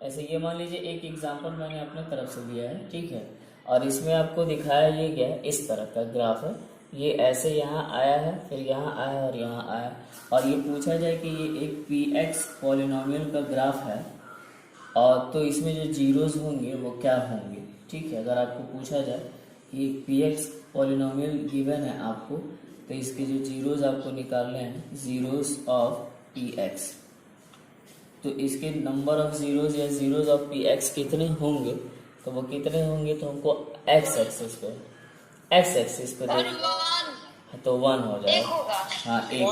ऐसे ये मान लीजिए एक एग्जांपल मैंने अपने तरफ से दिया है, ठीक है, और इसमें आपको दिखाया ये क्या है, इस तरह का ग्राफ है, ये ऐसे यहाँ आया है, फिर यहाँ आया और यहाँ आया, और ये पूछा जाए कि ये एक पी एक्स पॉलिनॉमियल का ग्राफ है, और तो इसमें जो जीरोज़ होंगे वो क्या होंगे, ठीक है। अगर आपको पूछा जाए कि पी एक्स पॉलिनॉमियल गिवन है आपको, तो इसके जो जीरोज़ आपको निकालने हैं, जीरोज़ ऑफ पी एक्स, तो इसके नंबर ऑफ जीरोज़ या जीरोज़ ऑफ पी एक्स कितने होंगे, तो वो कितने होंगे, तो हमको एक्स एक्सिस पे तो 1 हो जाएगा। हाँ, एक।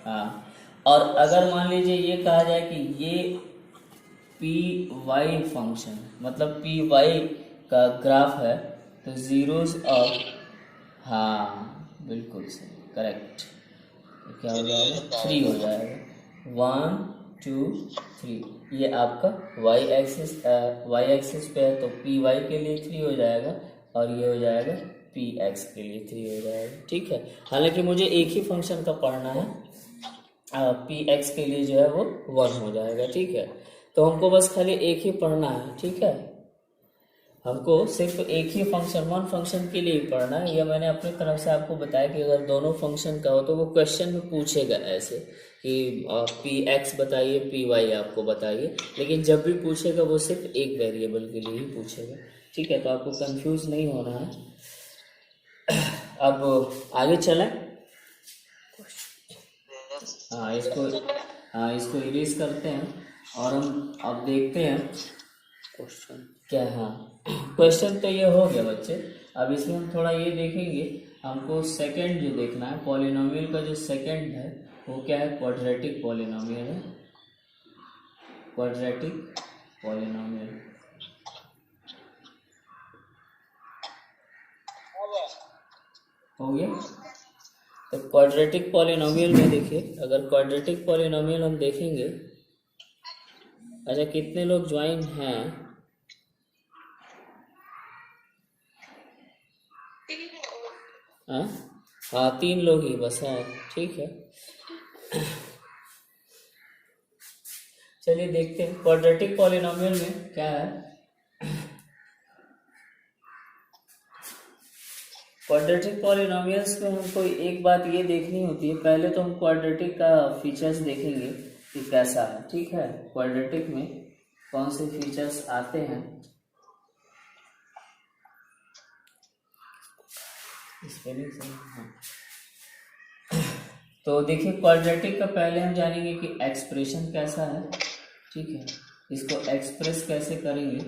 हाँ, और अगर मान लीजिए ये कहा जाए कि ये पी वाई फंक्शन, मतलब पी वाई का ग्राफ है, तो जीरोज़ ऑफ, हाँ बिल्कुल सही, करेक्ट, तो क्या हो जाएगा, 3 हो जाएगा, 1 2 3, ये आपका वाई एक्सिस पे है, तो पी वाई के लिए 3 हो जाएगा, और ये हो जाएगा पी एक्स के लिए 3 हो जाएगा, ठीक है। हालांकि मुझे एक ही फंक्शन का पढ़ना है, पी एक्स के लिए जो है वो 1 हो जाएगा, ठीक है। तो हमको बस खाली एक ही पढ़ना है, ठीक है, हमको सिर्फ एक ही फंक्शन, वन फंक्शन के लिए ही पढ़ना है। या मैंने अपनी तरफ से आपको बताया कि अगर दोनों फंक्शन का हो तो वो क्वेश्चन में पूछेगा ऐसे कि पी एक्स बताइए, पी वाई आपको बताइए, लेकिन जब भी पूछेगा वो सिर्फ एक वेरिएबल के लिए ही पूछेगा, ठीक है। तो आपको कंफ्यूज नहीं होना है। अब आगे चलें। इसको इरेज करते हैं और हम अब देखते हैं क्वेश्चन क्या है। हाँ, क्वेश्चन तो ये हो गया बच्चे। अब इसमें हम थोड़ा ये देखेंगे, हमको सेकंड जो देखना है, पॉलिनोमियल का जो सेकंड है वो क्या है, क्वाड्रेटिक पॉलिनोमियल है, क्वाड्रेटिक पॉलिनोमियल। हो गया। तो क्वाड्रेटिक पॉलिनोमियल में देखिए, अगर क्वाड्रेटिक पॉलिनोमियल हम देखेंगे, अच्छा कितने लोग ज्वाइन हैं, हाँ 3 लोग ही बस हैं, ठीक है। चलिए देखते हैं क्वाड्रेटिक पॉलिनोमियल में क्या है। क्वाड्रेटिक पॉलिनोमियल्स में हमको एक बात ये देखनी होती है, पहले तो हम क्वाड्रेटिक का फीचर्स देखेंगे कि कैसा है, ठीक है। क्वाड्रेटिक में कौन से फीचर्स आते हैं, तो देखिए क्वाड्रेटिक का पहले हम जानेंगे कि एक्सप्रेशन कैसा है, ठीक है। इसको एक्सप्रेस कैसे करेंगे,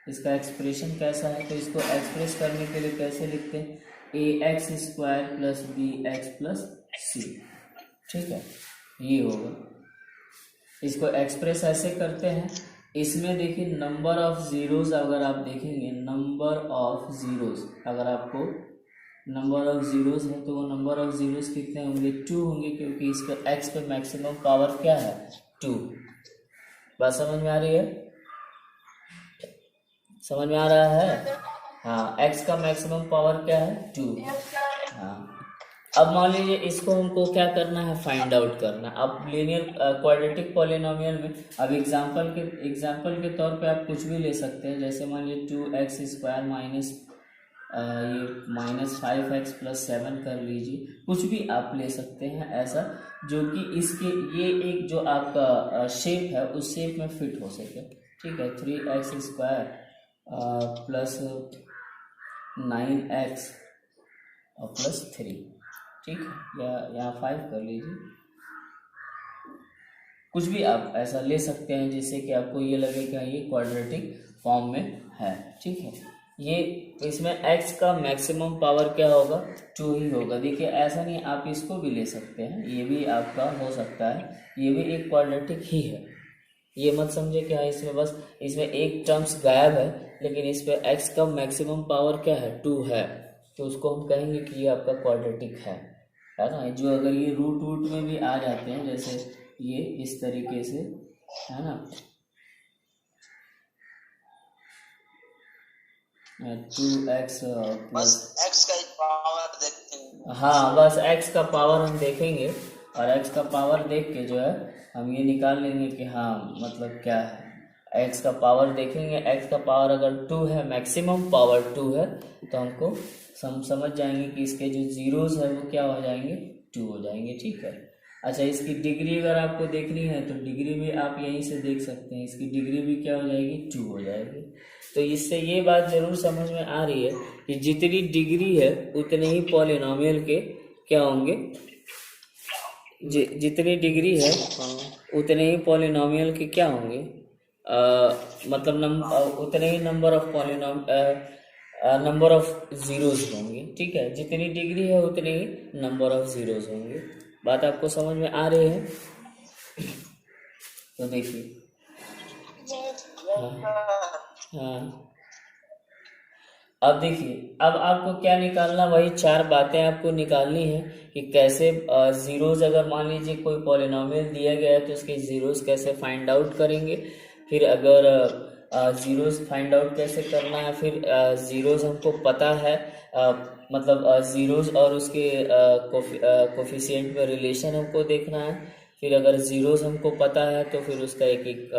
इसका एक्सप्रेशन कैसा है, तो इसको एक्सप्रेस करने के लिए कैसे लिखते हैं, A x square plus B x plus C, ठीक है, ये होगा। इसको एक्सप्रेस ऐसे करते हैं, इसमें देखिए नंबर ऑफ जीरोस, अगर आप देखेंगे नंबर ऑफ जीरोस, अगर आपको नंबर ऑफ जीरोस है तो वो नंबर ऑफ जीरोस कितने होंगे, 2 होंगे, क्योंकि इसका एक्स पे मैक्सिमम पावर क्या है, 2। बात समझ में आ रही है, समझ में आ रहा है। हाँ, x का मैक्सिमम पावर क्या है, 2। हाँ, अब मान लीजिए इसको हमको क्या करना है, फाइंड आउट करना। अब लीनियर क्वाड्रेटिक पॉलिनोमियल में अब एग्जांपल के तौर पे आप कुछ भी ले सकते हैं, जैसे मान लीजिए 2x स्क्वायर माइनस ये -5x प्लस 7 कर लीजिए, कुछ भी आप ले सकते हैं ऐसा जो कि इसके ये एक जो आपका शेप है उस शेप में फिट हो सके, ठीक है। 3x स्क्वायर प्लस 9x और प्लस 3, ठीक है, या यहाँ 5 कर लीजिए, कुछ भी आप ऐसा ले सकते हैं जिससे कि आपको ये लगे कि ये क्वाड्रेटिक फॉर्म में है, ठीक है। ये इसमें x का मैक्सिमम पावर क्या होगा, 2 ही होगा। देखिए ऐसा नहीं, आप इसको भी ले सकते हैं, ये भी आपका हो सकता है, ये भी एक क्वाड्रेटिक ही है। ये मत समझे कि हाँ इसमें बस इसमें एक टर्म्स गायब है, लेकिन इस पे x का मैक्सिमम पावर क्या है, 2 है, तो उसको हम कहेंगे कि ये आपका क्वाड्रेटिक है ना। जो अगर ये रूट में भी आ जाते हैं, जैसे ये इस तरीके से, है ना, 2x प्लस x का पावर देखते हैं। हाँ, बस x का पावर हम देखेंगे, और x का पावर देख के जो है हम ये निकाल लेंगे कि हाँ मतलब क्या है, एक्स का पावर देखेंगे, एक्स का पावर अगर 2 है, मैक्सिमम पावर 2 है, तो हमको समझ जाएंगे कि इसके जो जीरोज है वो क्या हो जाएंगे, 2 हो जाएंगे। ठीक है। अच्छा, इसकी डिग्री अगर आपको देखनी है तो डिग्री भी आप यहीं से देख सकते हैं, इसकी डिग्री भी क्या हो जाएगी, 2 हो जाएगी। तो इससे ये बात ज़रूर समझ में आ रही है कि जितनी डिग्री है उतने ही पॉलिनोमियल के क्या होंगे, जितनी डिग्री है उतने ही पॉलिनोमियल के क्या होंगे, मतलब उतने ही नंबर ऑफ जीरोज होंगे। ठीक है, जितनी डिग्री है उतने ही नंबर ऑफ जीरोज होंगे। बात आपको समझ में आ रही है? तो देखिए, हाँ, अब देखिए, अब आपको क्या निकालना, वही 4 बातें आपको निकालनी है कि कैसे जीरोज, अगर मान लीजिए कोई पॉलिनोमियल दिया गया है तो उसके जीरोज कैसे फाइंड आउट करेंगे, फिर अगर जीरोज फाइंड आउट कैसे करना है, फिर जीरोज हमको पता है, मतलब जीरोज और उसके कोफिशिएंट में रिलेशन हमको देखना है, फिर अगर जीरोज हमको पता है तो फिर उसका एक एक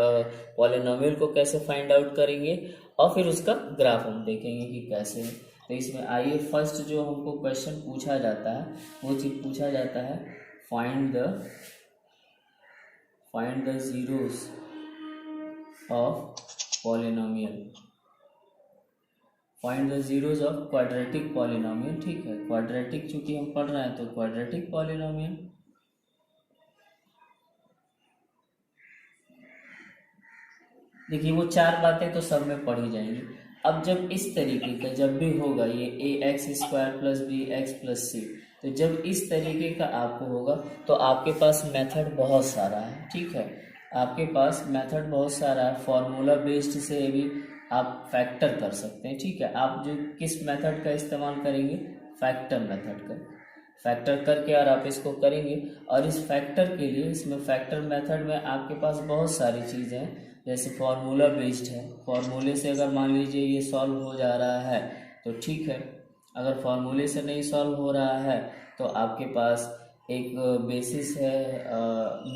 पॉलिनोमियल को कैसे फाइंड आउट करेंगे, और फिर उसका ग्राफ हम देखेंगे कि कैसे है। तो इसमें आइए, फर्स्ट जो हमको क्वेश्चन पूछा जाता है वो चीज़ पूछा जाता है, find the zeros of polynomial, find the zeros of quadratic polynomial. ठीक है, क्वाड्रेटिक चूंकि हम पढ़ रहे हैं तो क्वाड्रेटिक पॉलिनोमियल। देखिए, वो 4 बातें तो सब में पढ़ी जाएंगी। अब जब इस तरीके का जब भी होगा, ये ax² + bx + c, तो जब इस तरीके का आपको होगा तो आपके पास मेथड बहुत सारा है। ठीक है, आपके पास मेथड बहुत सारा है, फॉर्मूला बेस्ड से भी आप फैक्टर कर सकते हैं। ठीक है, आप जो किस मेथड का इस्तेमाल करेंगे, फैक्टर मेथड का, फैक्टर करके और आप इसको करेंगे। और इस फैक्टर के लिए, इसमें फैक्टर मेथड में आपके पास बहुत सारी चीज़ें हैं, जैसे फार्मूला बेस्ड है, फार्मूले से अगर मान लीजिए ये सॉल्व हो जा रहा है तो ठीक है, अगर फार्मूले से नहीं सॉल्व हो रहा है तो आपके पास एक बेसिस है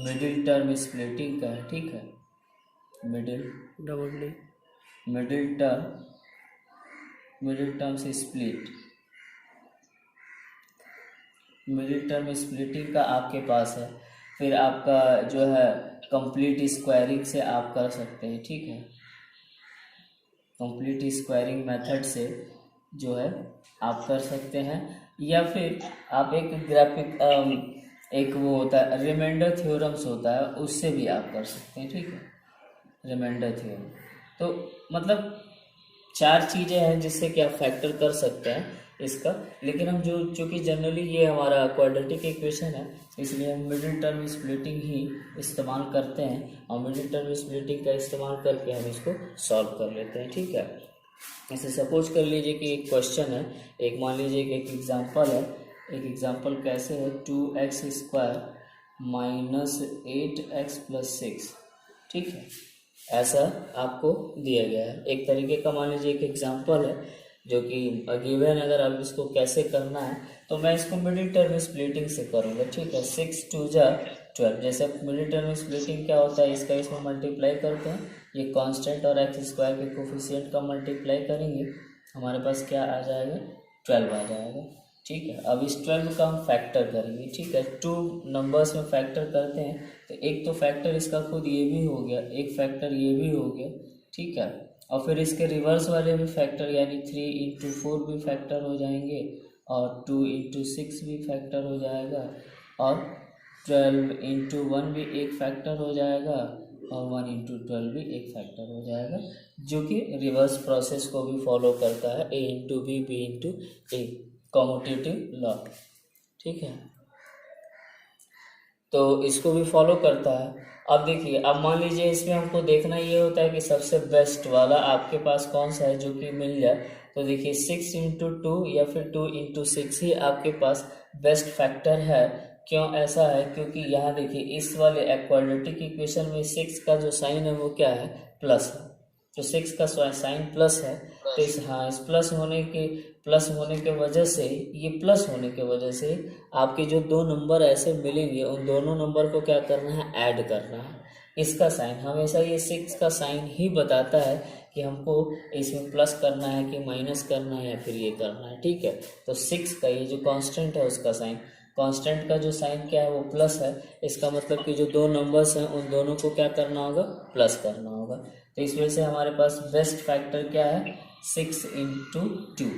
मिडिल टर्म स्प्लिटिंग का है। ठीक है, मिडिल टर्म से स्प्लिट, मिडिल टर्म स्प्लिटिंग का आपके पास है। फिर आपका जो है कंप्लीट स्क्वायरिंग से आप कर सकते हैं। ठीक है, कंप्लीट स्क्वायरिंग मेथड से जो है आप कर सकते हैं, या फिर आप एक ग्राफिक एक वो होता है रिमाइंडर थ्योरम्स होता है, उससे भी आप कर सकते हैं। ठीक है, रिमाइंडर थ्योरम। तो मतलब 4 चीज़ें हैं जिससे कि आप फैक्टर कर सकते हैं इसका। लेकिन हम जो चूँकि जनरली ये हमारा क्वाड्रेटिक इक्वेशन है, इसलिए हम मिडिल टर्म स्प्लिटिंग ही इस्तेमाल करते हैं, और मिडिल टर्म स्प्लिटिंग का इस्तेमाल करके हम इसको सॉल्व कर लेते हैं। ठीक है, ऐसे सपोज कर लीजिए कि एक क्वेश्चन है, एक मान लीजिए कि एक एग्जांपल है, एक एग्जांपल कैसे है, 2x² - 8x + 6। ठीक है, ऐसा आपको दिया गया है। एक तरीके का मान लीजिए एक एग्जांपल है जो कि गिवन, अगर आप इसको कैसे करना है तो मैं इसको मिडिल टर्म स्प्लिटिंग से करूँगा। ठीक है, 6 × 2 = 12। जैसे मिडिल टर्म स्प्लिटिंग क्या होता है, इसका इसमें मल्टीप्लाई करते हैं, ये कांस्टेंट और x² के कोफिशिएंट का मल्टीप्लाई करेंगे, हमारे पास क्या आ जाएगा, 12 आ जाएगा। ठीक है, अब इस 12 का हम फैक्टर करेंगे। ठीक है, 2 नंबर्स में फैक्टर करते हैं तो एक तो फैक्टर इसका खुद ये भी हो गया, एक फैक्टर ये भी हो गया। ठीक है, और फिर इसके रिवर्स वाले भी फैक्टर, यानी 3 × 4 भी फैक्टर हो जाएंगे, और 2 × 6 भी फैक्टर हो जाएगा, और 12 × 1 भी एक फैक्टर हो जाएगा, और 1 × 12 भी एक फैक्टर हो जाएगा, जो कि रिवर्स प्रोसेस को भी फॉलो करता है, a × b, b × a, commutative law. ठीक है, तो इसको भी फॉलो करता है। अब देखिए, अब मान लीजिए इसमें हमको देखना ये होता है कि सबसे बेस्ट वाला आपके पास कौन सा है जो कि मिल जाए। तो देखिए 6 × 2 या फिर 2 × 6 ही आपके पास बेस्ट फैक्टर है। क्यों ऐसा है, क्योंकि यहाँ देखिए इस वाले क्वाड्रेटिक इक्वेशन में 6 का जो साइन है वो क्या है, प्लस है, तो 6 का साइन प्लस है, तो इस हाँ इस प्लस होने के वजह से, ये प्लस होने के वजह से आपके जो दो नंबर ऐसे मिलेंगे उन दोनों नंबर को क्या करना है, ऐड करना है। इसका साइन हमेशा ये 6 का साइन ही बताता है कि हमको इसमें प्लस करना है कि माइनस करना है या फिर ये करना है, ठीक है। तो 6 का ये जो कांस्टेंट है उसका साइन, कांस्टेंट का जो साइन क्या है वो प्लस है। इसका मतलब कि जो दो नंबर्स हैं उन दोनों को क्या करना होगा, प्लस करना होगा। तो इस वजह से हमारे पास बेस्ट फैक्टर क्या है, 6 × 2।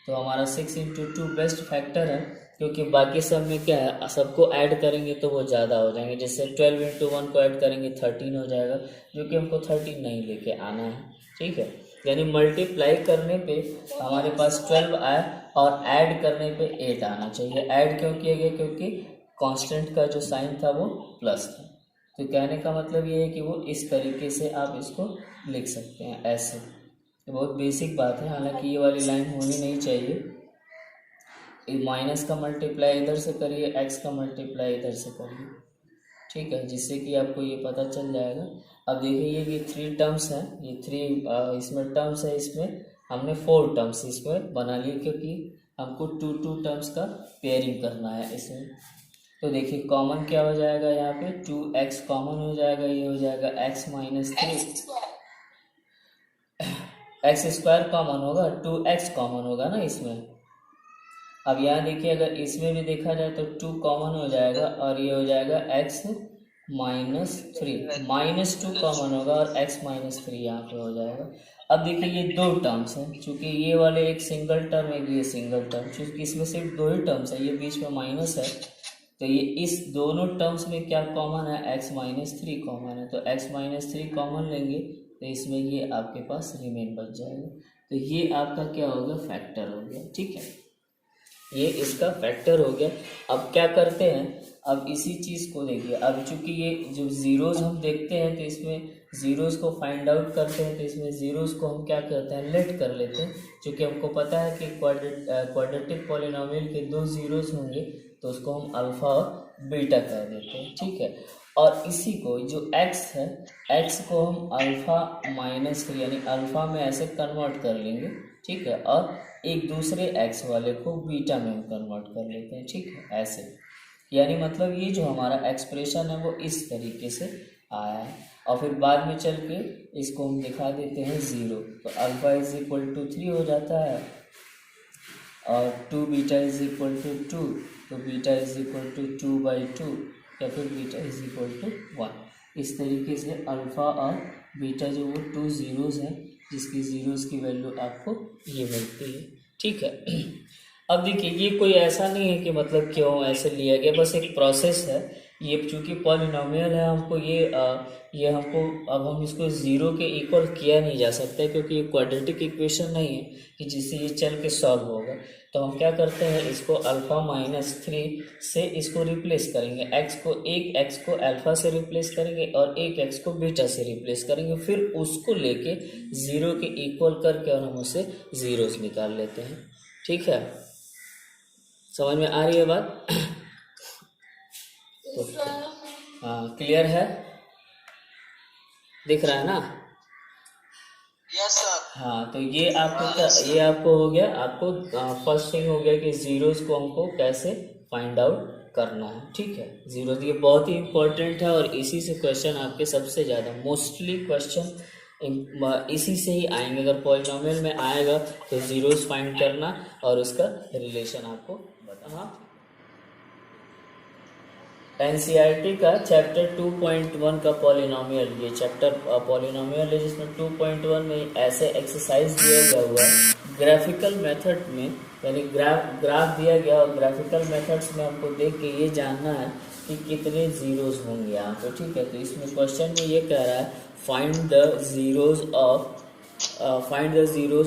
तो हमारा 6 × 2 बेस्ट फैक्टर है, क्योंकि बाकी सब में क्या है, सबको ऐड करेंगे तो वो ज़्यादा हो जाएंगे। जैसे 12 × 1 को ऐड करेंगे 13 हो जाएगा, जो कि हमको 13 नहीं लेके आना है, ठीक है। यानी मल्टीप्लाई करने पे हमारे पास 12 आए और ऐड करने पे 8 आना चाहिए। ऐड क्यों किया गया, क्योंकि कांस्टेंट का जो साइन था वो प्लस था। तो कहने का मतलब ये है कि वो इस तरीके से आप इसको लिख सकते हैं ऐसे। ये बहुत बेसिक बात है, हालांकि ये वाली लाइन होनी नहीं चाहिए। माइनस का मल्टीप्लाई इधर से करिए, एक्स का मल्टीप्लाई इधर से करिए, ठीक है, जिससे कि आपको ये पता चल जाएगा। अब देखिए ये 3 टर्म्स हैं, ये 3 इसमें टर्म्स है, इसमें हमने 4 टर्म्स इसमें बना लिए, क्योंकि हमको 2 टर्म्स का पेयरिंग करना है इसमें। तो देखिए कॉमन क्या हो जाएगा, यहाँ पे 2x कॉमन हो जाएगा, ये हो जाएगा x - 3, x² कॉमन होगा, 2x कॉमन होगा ना इसमें। अब यहाँ देखिए अगर इसमें भी देखा जाए तो 2 कॉमन हो जाएगा और ये हो जाएगा x - 3, -2 कॉमन होगा और x - 3 यहाँ पे हो जाएगा। अब देखिए ये 2 टर्म्स हैं, चूंकि ये वाले एक सिंगल टर्म है, ये सिंगल टर्म, चूंकि इसमें सिर्फ 2 ही टर्म्स है, ये बीच में माइनस है, तो ये इस दोनों टर्म्स में क्या कॉमन है, x - 3 कॉमन है। तो x - 3 कॉमन लेंगे तो इसमें ये आपके पास रिमेन बच जाएगा। तो ये आपका क्या हो गया, फैक्टर हो गया, ठीक है, ये इसका फैक्टर हो गया। अब क्या करते हैं, अब इसी चीज़ को देखिए, अब चूंकि ये जो ज़ीरोज़ हम देखते हैं तो इसमें ज़ीरोज़ को फाइंड आउट करते हैं, तो इसमें ज़ीरोज़ को हम क्या करते हैं, लेट कर लेते हैं। क्योंकि हमको पता है कि क्वाड्रेटिक पॉलिनोमियल के 2 ज़ीरोज़ होंगे, तो उसको हम अल्फ़ा और बीटा कर देते हैं, ठीक है। और इसी को जो x है, x को हम अल्फ़ा -3 यानी अल्फ़ा में ऐसे कन्वर्ट कर लेंगे, ठीक है, और एक दूसरे x वाले को बीटा में हम कन्वर्ट कर लेते हैं, ठीक है, ऐसे। यानी मतलब ये जो हमारा एक्सप्रेशन है वो इस तरीके से आया है, और फिर बाद में चल के इसको हम दिखा देते हैं 0। तो अल्फ़ा = 3 हो जाता है और 2 बीटा = 2, तो बीटा = 2/2 या फिर बीटा = 1। इस तरीके से अल्फ़ा और बीटा जो वो 2 ज़ीरोज़ हैं, जिसकी ज़ीरोज़ की वैल्यू आपको ये मिलती है, ठीक है। अब देखिए ये कोई ऐसा नहीं है कि मतलब क्यों ऐसे लिया गया, बस एक प्रोसेस है। ये चूँकि पॉलिनोमियल है, हमको ये हमको अब हम इसको 0 के इक्वल किया नहीं जा सकता है, क्योंकि ये क्वाड्रेटिक इक्वेशन नहीं है कि जिससे ये चल के सॉल्व होगा। तो हम क्या करते हैं, इसको अल्फ़ा -3 से इसको रिप्लेस करेंगे, एक x को अल्फ़ा से रिप्लेस करेंगे और एक x को बीटा से रिप्लेस करेंगे, फिर उसको लेके 0 के इक्वल करके और हम उससे ज़ीरोज़ निकाल लेते हैं, ठीक है। समझ में आ रही है बात? हाँ, क्लियर है, दिख रहा है ना? Yes sir. हाँ, तो ये आपको हो गया, आपको फर्स्ट थिंग हो गया कि ज़ीरोज़ को हमको कैसे फाइंड आउट करना है, ठीक है। ज़ीरोज़ ये बहुत ही इम्पोर्टेंट है और इसी से क्वेश्चन आपके सबसे ज़्यादा मोस्टली क्वेश्चन इसी से ही आएंगे। अगर पॉलिनोमियल में आएगा तो ज़ीरोज़ फाइंड करना और उसका रिलेशन आपको बताना। एनसीईआरटी का चैप्टर 2.1 का पॉलिनोमियल, ये चैप्टर पॉलिनोमियल है, जिसमें 2.1 में ऐसे एक्सरसाइज दिया गया हुआ है ग्राफिकल मेथड में, यानी ग्राफ दिया गया और ग्राफिकल मेथड्स में हमको देख के ये जानना है कि कितने ज़ीरोज़ होंगे यहाँ पे, ठीक है। तो इसमें क्वेश्चन में ये कह रहा है find the zeros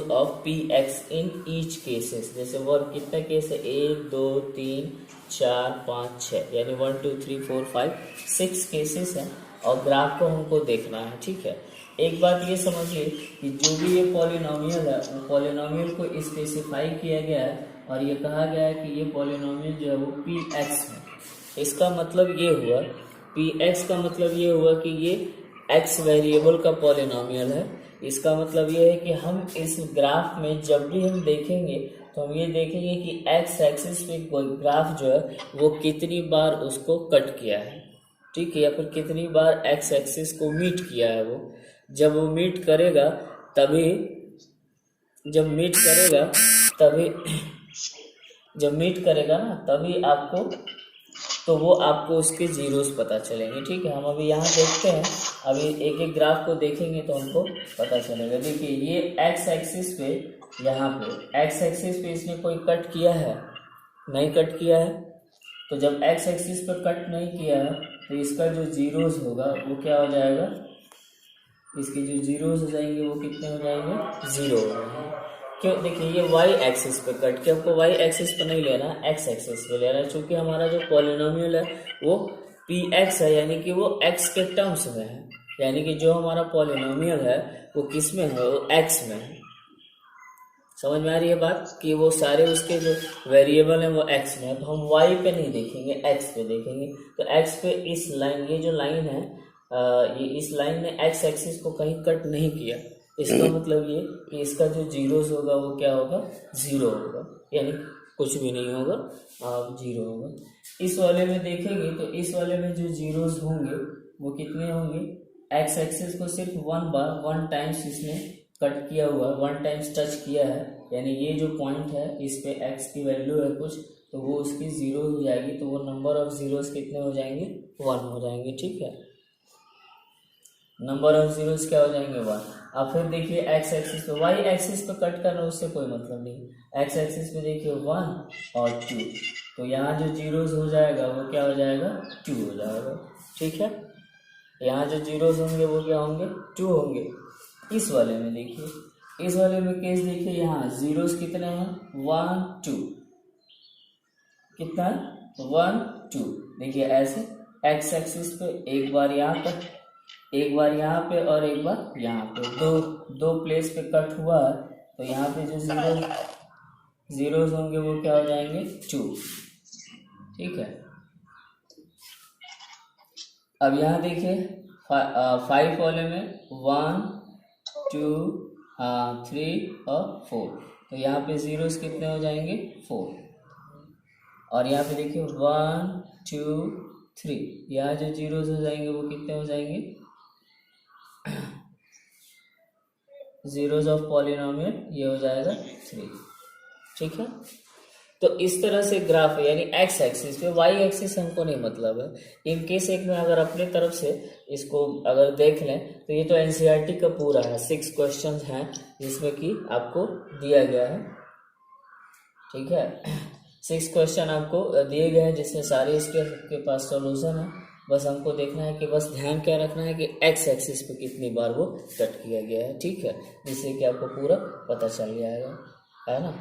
of p x in each cases. जैसे वर्क कितना केस है, 1 2 3 4 5 6, यानी 1 2 3 4 5 6 केसेस हैं और ग्राफ को हमको देखना है, ठीक है। एक बात ये समझिए कि जो भी ये पॉलिनोमियल है, पॉलिनोमियल को स्पेसिफाई किया गया है और ये कहा गया है कि ये पॉलिनोमियल जो है वो पी एक्स है। इसका मतलब ये हुआ, पी एक्स का मतलब ये हुआ कि ये एक्स वेरिएबल का पॉलिनोमियल है। इसका मतलब ये है कि हम इस ग्राफ में जब भी हम देखेंगे तो हम ये देखेंगे कि एक्स एक्सिस पे कोई ग्राफ जो है वो कितनी बार उसको कट किया है, ठीक है, या फिर कितनी बार एक्स एक्सिस को मीट किया है। वो जब वो मीट करेगा तभी जब मीट करेगा तभी जब मीट करेगा ना तभी आपको तो वो आपको उसके जीरोस पता चलेंगे, ठीक है। हम अभी यहाँ देखते हैं, अभी एक एक ग्राफ को देखेंगे तो हमको पता चलेगा। देखिए ये एक्स एक्सिस पे, यहाँ पे एक्स एक्सिस पे इसने कोई कट किया है? नहीं कट किया है। तो जब एक्स एक्सिस पर कट नहीं किया है तो इसका जो जीरोस होगा वो क्या हो जाएगा, इसके जो जीरोस हो जाएंगे वो कितने हो जाएंगे, 0 हो जाएंगे। क्यों? देखिए ये वाई एक्सिस पे कट के, हमको वाई एक्सिस पे नहीं लेना, एक्स एक्सिस पे लेना है, क्योंकि हमारा जो पॉलिनोमियल है वो पी एक्स है, यानी कि वो एक्स के टर्म्स में है, यानी कि जो हमारा पॉलिनोमियल है वो किस में है, वो एक्स में है। समझ में आ रही है बात कि वो सारे उसके जो वेरिएबल हैं वो एक्स में है। तो हम वाई पे नहीं देखेंगे, एक्स पे देखेंगे। तो एक्स पे इस लाइन, ये जो लाइन है ये इस लाइन ने एक्स एक्सिस को कहीं कट नहीं किया। इसका मतलब ये कि इसका जो जीरोस होगा वो क्या होगा, 0 होगा, यानी कुछ भी नहीं होगा, 0 होगा। इस वाले में देखेंगे तो इस वाले में जो जीरोस होंगे वो कितने होंगे, एक्स एक्सिस को सिर्फ 1 टाइम्स इसने कट किया हुआ है, 1 टाइम्स टच किया है, यानी ये जो पॉइंट है इस पे एक्स की वैल्यू है कुछ, तो वो उसकी 0 हो जाएगी। तो वो नंबर ऑफ जीरोस कितने हो जाएंगे, 1 हो जाएंगे, ठीक है। नंबर ऑफ जीरोस क्या हो जाएंगे, 1। अब फिर देखिए एक्स एक्सिस पे, वाई एक्सिस पे कट करना उससे कोई मतलब नहीं। एक्स एक्सिस पे देखिए 1 और 2, तो यहाँ जो जीरोस हो जाएगा वो क्या हो जाएगा, 2 हो जाएगा, ठीक है। यहाँ जो जीरोस होंगे वो क्या होंगे, 2 होंगे। इस वाले में देखिए, इस वाले में केस देखिए, यहाँ जीरोस कितने हैं, 1 2, कितना है, 1 2। देखिए ऐसे एक्स एक्सिस पे एक बार यहाँ पर, एक बार यहाँ पे और एक बार यहाँ पे, दो प्लेस पे कट हुआ है। तो यहाँ पे जो जीरोस होंगे वो क्या हो जाएंगे, 2, ठीक है। अब यहाँ देखिए 5 वाले में 1 2 3 और 4, तो यहाँ पे जीरोस कितने हो जाएंगे, 4। और यहाँ पे देखिए 1 2 3, यहाँ जो जीरोस हो जाएंगे वो कितने हो जाएंगे, जीरोस ऑफ पॉलिनोमियल ये हो जाएगा 3, ठीक है। तो इस तरह से ग्राफ है, यानी एक्स एक्सिस पे, वाई एक्सिस हमको नहीं मतलब है। इन केस एक में अगर अपने तरफ से इसको अगर देख लें तो ये तो एनसीईआरटी का पूरा है, 6 क्वेश्चंस हैं जिसमें कि आपको दिया गया है, ठीक है। 6 क्वेश्चन आपको दिए गए हैं जिसमें सारे इसके पास सॉल्यूशन है। बस हमको देखना है कि बस ध्यान क्या रखना है कि एक्स एक्सिस पे कितनी बार वो कट किया गया है, ठीक है, जिससे कि आपको पूरा पता चल जाएगा, है ना।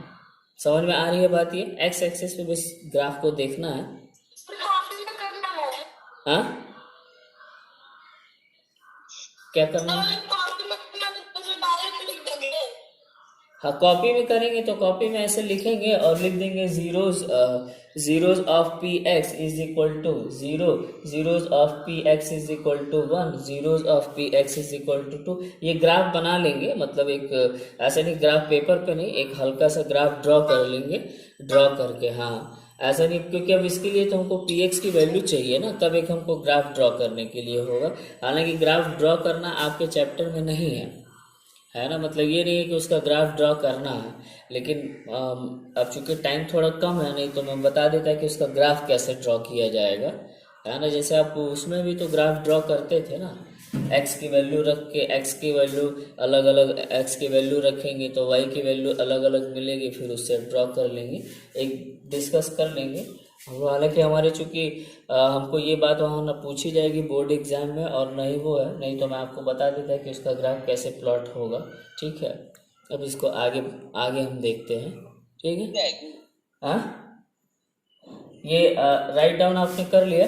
समझ में आ रही है बात, ये एक्स एक्सिस पे बस ग्राफ को देखना है। हाँ क्या करना है, हाँ कॉपी में करेंगे तो कॉपी में ऐसे लिखेंगे और लिख देंगे zeros of p x is equal to 0, zeros of p x is equal to 1, zeros of p x is equal to 2। ये ग्राफ बना लेंगे, मतलब एक ऐसे नहीं ग्राफ पेपर पे नहीं, एक हल्का सा ग्राफ ड्रॉ कर लेंगे, ड्रॉ करके, हाँ ऐसा नहीं, क्योंकि अब इसके लिए तो हमको पी एक्स की वैल्यू चाहिए ना, तब एक हमको ग्राफ ड्रॉ करने के लिए होगा। हालांकि ग्राफ ड्रॉ करना आपके चैप्टर में नहीं है ना, मतलब ये नहीं है कि उसका ग्राफ ड्रॉ करना है, लेकिन अब चूंकि टाइम थोड़ा कम है, नहीं तो मैं बता देता कि उसका ग्राफ कैसे ड्रॉ किया जाएगा, है ना। जैसे आप उसमें भी तो ग्राफ ड्रॉ करते थे ना, एक्स की वैल्यू रख के, एक्स की वैल्यू अलग अलग, एक्स की वैल्यू रखेंगे तो वाई की वैल्यू अलग अलग मिलेगी, फिर उससे ड्रॉ कर लेंगे, एक डिस्कस कर लेंगे। हालांकि हमारे चूँकि हमको ये बात वहाँ ना पूछी जाएगी बोर्ड एग्जाम में और नहीं वो है, नहीं तो मैं आपको बता देता कि उसका ग्राफ कैसे प्लॉट होगा, ठीक है। अब इसको आगे आगे हम देखते हैं, ठीक है। हाँ ये राइट डाउन आपने कर लिया,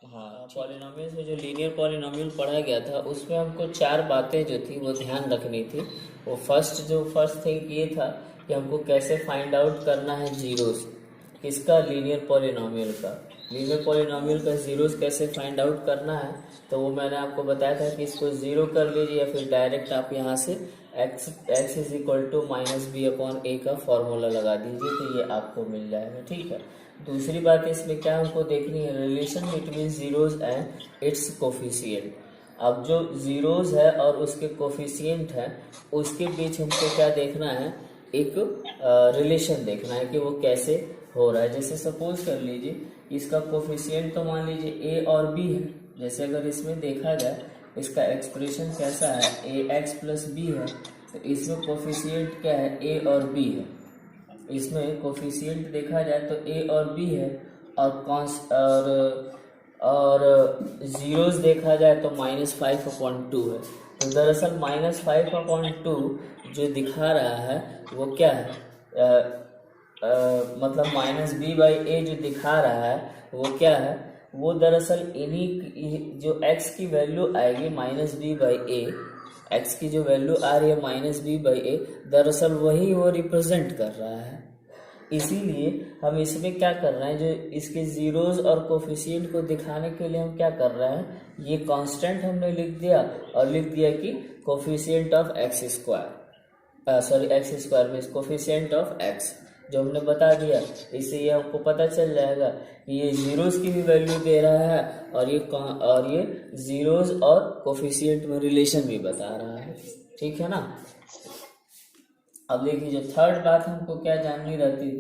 हाँ। पॉलिनोमियल्स में जो लीनियर पॉलिनोमियल पढ़ा गया था उसमें हमको 4 बातें जो थी वो ध्यान रखनी थी। वो फर्स्ट थिंग ये था कि हमको कैसे फाइंड आउट करना है जीरोस, किसका, लीनियर पॉलिनोमियल का। लीनियर पॉलिनोमियल का जीरोस कैसे फाइंड आउट करना है, तो वो मैंने आपको बताया था कि इसको जीरो कर लीजिए या फिर डायरेक्ट आप यहाँ से x is equal to minus B upon A का फॉर्मूला लगा दीजिए, तो ये आपको मिल जाएगा। ठीक है, दूसरी बात इसमें क्या हमको देखनी है, relation between zeros and it's coefficient. अब जो जीरोज है और उसके कोफिशिएंट है उसके बीच हमको क्या देखना है, एक रिलेशन देखना है कि वो कैसे हो रहा है। जैसे सपोज कर लीजिए इसका कोफिशिएंट तो मान लीजिए ए और बी है। जैसे अगर इसमें देखा जाए इसका एक्सप्रेशन कैसा है, ए एक्स प्लस बी है, तो इसमें कोफिशिएंट क्या है, ए और बी है। इसमें कोफिशिएंट देखा जाए तो ए और बी है, और जीरोस देखा जाए तो -5/2 है। तो दरअसल -5/2 जो दिखा रहा है वो क्या है, मतलब -b/a जो दिखा रहा है वो क्या है, वो दरअसल इन्हीं जो x की वैल्यू आएगी -b/a, x की जो वैल्यू आ रही है -b/a, दरअसल वही वो रिप्रेजेंट कर रहा है। इसीलिए हम इसमें क्या कर रहे हैं, जो इसके जीरोस और कोफिशिएंट को दिखाने के लिए हम क्या कर रहे हैं, ये कांस्टेंट हमने लिख दिया और लिख दिया कि coefficient of x square, x square means coefficient of x, जो हमने बता दिया। इससे ये हमको पता चल जाएगा कि ये जीरोस की भी वैल्यू दे रहा है और ये जीरोस और कोफिशिएंट में रिलेशन भी बता रहा है। ठीक है ना। अब देखिए जो थर्ड बात हमको क्या जाननी रहती,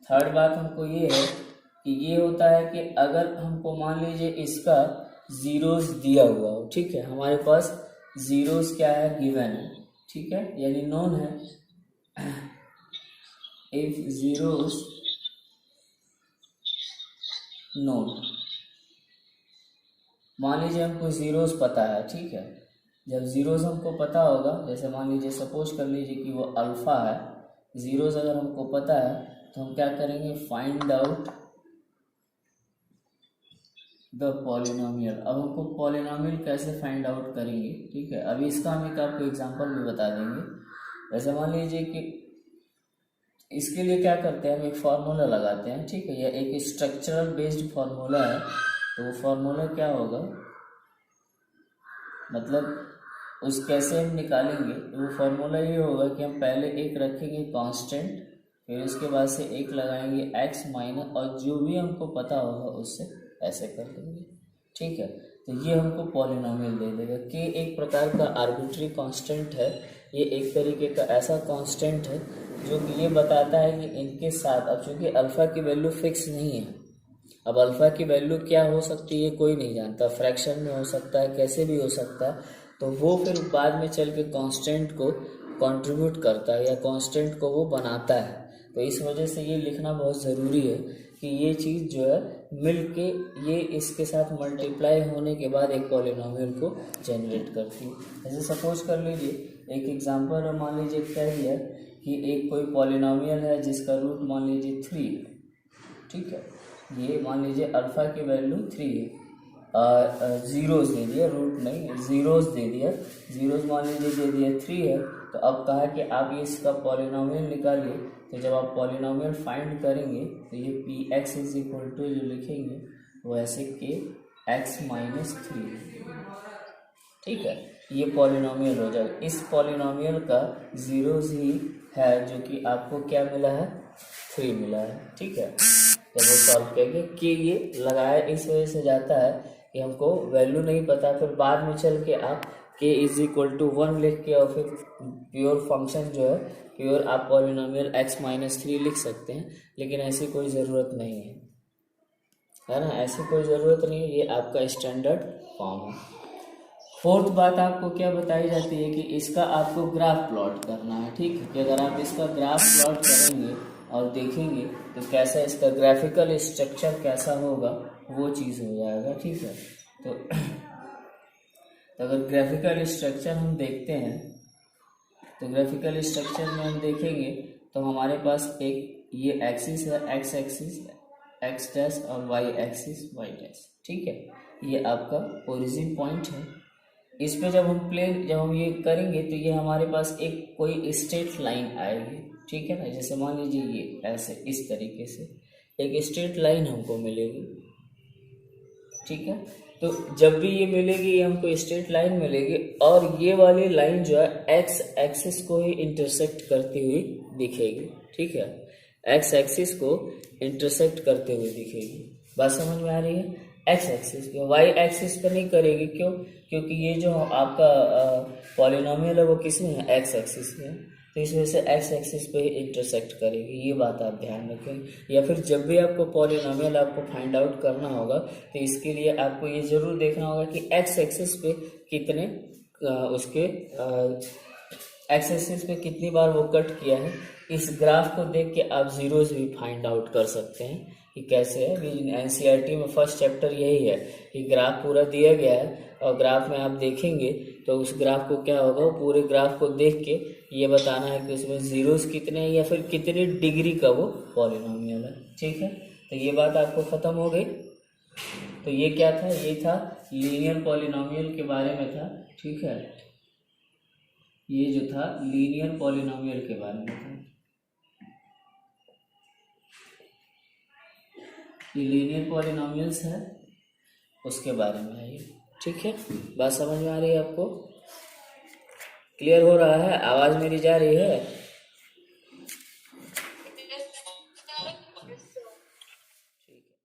थर्ड बात हमको ये है कि ये होता है कि अगर हमको मान लीजिए इसका जीरोस दिया हुआ हो, ठीक है, हमारे पास जीरोस क्या है, गिवन है, ठीक है, यानी नोन है। इफ जीरोस नोन, मान लीजिए हमको जीरोस पता है, ठीक है, जब जीरोस हमको पता होगा, जैसे मान लीजिए सपोज कर लीजिए कि वो अल्फा है, जीरोस अगर हमको पता है तो हम क्या करेंगे, फाइंड आउट द पॉलिनोमियल। अब हमको पॉलिनोमियल कैसे फाइंड आउट करेंगे, ठीक है, अभी इसका हम एक आपको एग्जांपल भी बता देंगे। जैसे मान लीजिए कि इसके लिए क्या करते हैं, हम एक फार्मूला लगाते हैं, ठीक है, यह एक स्ट्रक्चरल बेस्ड फार्मूला है। तो वो फार्मूला क्या होगा, मतलब उस कैसे हम निकालेंगे, तो वो फार्मूला ये होगा कि हम पहले एक रखेंगे कांस्टेंट, फिर उसके बाद से एक लगाएंगे x माइनस, और जो भी हमको पता होगा उससे ऐसे कर देंगे। ठीक है, तो ये हमको पॉलिनोमियल दे देगा। k एक प्रकार का आर्बिट्री कांस्टेंट है, ये एक तरीके का ऐसा कांस्टेंट है जो कि ये बताता है कि इनके साथ, अब चूंकि अल्फा की वैल्यू फिक्स नहीं है, अब अल्फा की वैल्यू क्या हो सकती है कोई नहीं जानता, फ्रैक्शन में हो सकता है, कैसे भी हो सकता है, तो वो फिर बाद में चल के कांस्टेंट को कंट्रीब्यूट करता है या कांस्टेंट को वो बनाता है। तो इस वजह से ये लिखना बहुत ज़रूरी है कि ये चीज़ जो है मिल के ये इसके साथ मल्टीप्लाई होने के बाद एक पॉलिनोमियल को जनरेट करती है। जैसे सपोज कर लीजिए एक एग्जांपल मान लीजिए क्या दिया कि एक कोई पॉलिनोमियल है जिसका रूट मान लीजिए 3 है, ठीक है, ये मान लीजिए अल्फा की वैल्यू 3 है, जीरोस दे दिया, रूट नहीं, जीरोस दे दिया, जीरोस मान लीजिए दे दिया 3 है। तो अब कहा कि आप ये इसका पॉलिनोमियल निकालिए, तो जब आप पॉलिनोमियल फाइंड करेंगे तो ये p x is equal to जो लिखेंगे वो ऐसे के एक्स माइनस 3, ठीक है, ये पॉलिनोमियल हो जाएगा। इस पॉलिनोमियल का जीरोस ही है जो कि आपको क्या मिला है, 3 मिला है, ठीक है। जब वो सॉल्व करेंगे कि ये लगाया इस वजह से जाता है कि हमको वैल्यू नहीं पता, फिर बाद में चल के आप k इज इक्वल टू 1 लिख के और फिर प्योर फंक्शन जो है, प्योर आप पॉलिनोमियल x माइनस 3 लिख सकते हैं, लेकिन ऐसी कोई ज़रूरत नहीं है ना, ऐसी कोई ज़रूरत नहीं है, ये आपका स्टैंडर्ड फॉर्म है। फोर्थ बात आपको क्या बताई जाती है कि इसका आपको ग्राफ प्लॉट करना है, ठीक है, कि अगर आप इसका ग्राफ प्लॉट करेंगे और देखेंगे तो कैसा इसका ग्राफिकल स्ट्रक्चर कैसा होगा वो चीज़ हो जाएगा, ठीक है। तो अगर ग्राफिकल स्ट्रक्चर हम देखते हैं तो ग्राफिकल स्ट्रक्चर में हम देखेंगे तो हमारे पास एक ये एक्सिस है, एक्स एक्सिस एक्स डैश और वाई एक्सिस वाई डैश, ठीक है, ये आपका ओरिजिन पॉइंट है। इस पे जब हम ये करेंगे तो ये हमारे पास एक कोई स्ट्रेट लाइन आएगी, ठीक है ना, जैसे मान लीजिए ये ऐसे इस तरीके से एक स्ट्रेट लाइन हमको मिलेगी, ठीक है। तो जब भी ये मिलेगी ये हमको स्ट्रेट लाइन मिलेगी और ये वाली लाइन जो है एक्स एक्सिस को ही इंटरसेक्ट करती हुई दिखेगी, ठीक है, एक्स एक्सिस को इंटरसेक्ट करते हुए दिखेगी। बात समझ में आ रही है? एक्स एक्सिस पे, वाई एक्सिस पे नहीं करेगी, क्यों? क्योंकि ये जो आपका पॉलिनोमियल है वो किस में है? एक्स एक्सिस में है, तो इस वजह से एक्स एक्सिस पे ही इंटरसेक्ट करेगी। ये बात आप ध्यान रखें। या फिर जब भी आपको पॉलिनोमियल आपको फाइंड आउट करना होगा तो इसके लिए आपको ये जरूर देखना होगा कि एक्स एक्सिस पे कितने उसके एक्स एक्सिस पे कितनी बार वो कट किया है। इस ग्राफ को देख के आप जीरोस भी फाइंड आउट कर सकते हैं कि कैसे है। एनसीईआरटी में फर्स्ट चैप्टर यही है कि ग्राफ पूरा दिया गया है और ग्राफ में आप देखेंगे तो उस ग्राफ को क्या होगा, पूरे ग्राफ को देख के ये बताना है कि उसमें जीरोस कितने हैं या फिर कितने डिग्री का वो पॉलिनोमियल है, ठीक है। तो ये बात आपको ख़त्म हो गई। तो ये क्या था? ये था लीनियर पॉलिनोमियल के बारे में था, ठीक है। ये जो था लीनियर पॉलिनोमियल के बारे में था। ये लीनियर पॉलिनोमियल्स है उसके बारे में है ये, ठीक है। बात समझ में आ रही है आपको? क्लियर हो रहा है? आवाज़ मेरी जा रही है?